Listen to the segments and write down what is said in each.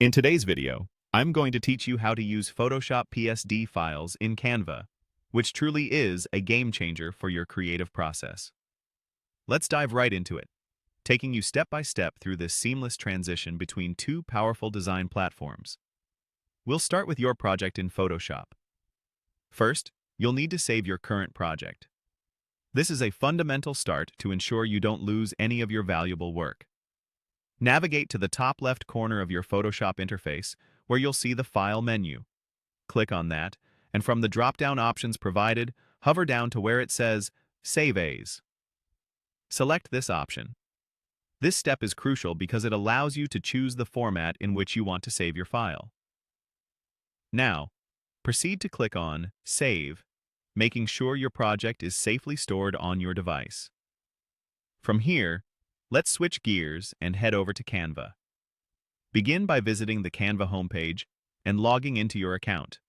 In today's video, I'm going to teach you how to use Photoshop PSD files in Canva, which truly is a game changer for your creative process. Let's dive right into it, taking you step by step through this seamless transition between two powerful design platforms. We'll start with your project in Photoshop. First, you'll need to save your current project. This is a fundamental start to ensure you don't lose any of your valuable work. Navigate to the top left corner of your Photoshop interface, where you'll see the File menu. Click on that, and from the drop-down options provided, hover down to where it says Save As. Select this option. This step is crucial because it allows you to choose the format in which you want to save your file. Now, proceed to click on Save, making sure your project is safely stored on your device. From here, let's switch gears and head over to Canva. Begin by visiting the Canva homepage and logging into your account.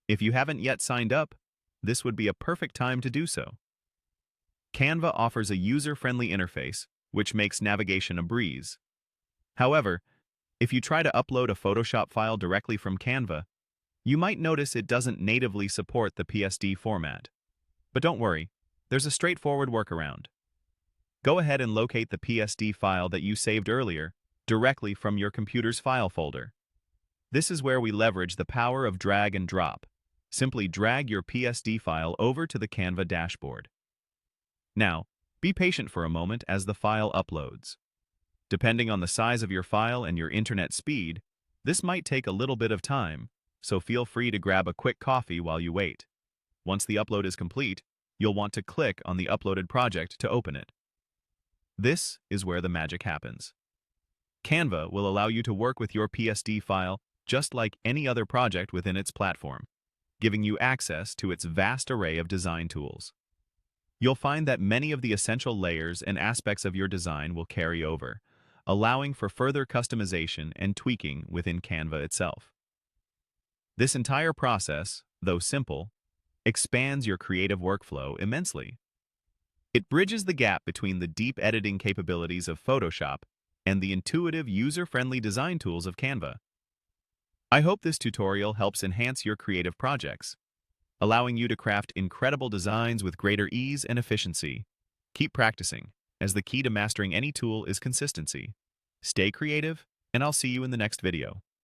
If you haven't yet signed up, this would be a perfect time to do so. Canva offers a user-friendly interface, which makes navigation a breeze. However, if you try to upload a Photoshop file directly from Canva, you might notice it doesn't natively support the PSD format. But don't worry, there's a straightforward workaround. Go ahead and locate the PSD file that you saved earlier directly from your computer's file folder. This is where we leverage the power of drag and drop. Simply drag your PSD file over to the Canva dashboard. Now, be patient for a moment as the file uploads. Depending on the size of your file and your internet speed, this might take a little bit of time, so feel free to grab a quick coffee while you wait. Once the upload is complete, you'll want to click on the uploaded project to open it. This is where the magic happens. Canva will allow you to work with your PSD file just like any other project within its platform, giving you access to its vast array of design tools. You'll find that many of the essential layers and aspects of your design will carry over, allowing for further customization and tweaking within Canva itself. This entire process, though simple, expands your creative workflow immensely. It bridges the gap between the deep editing capabilities of Photoshop and the intuitive, user-friendly design tools of Canva. I hope this tutorial helps enhance your creative projects, allowing you to craft incredible designs with greater ease and efficiency. Keep practicing, as the key to mastering any tool is consistency. Stay creative, and I'll see you in the next video.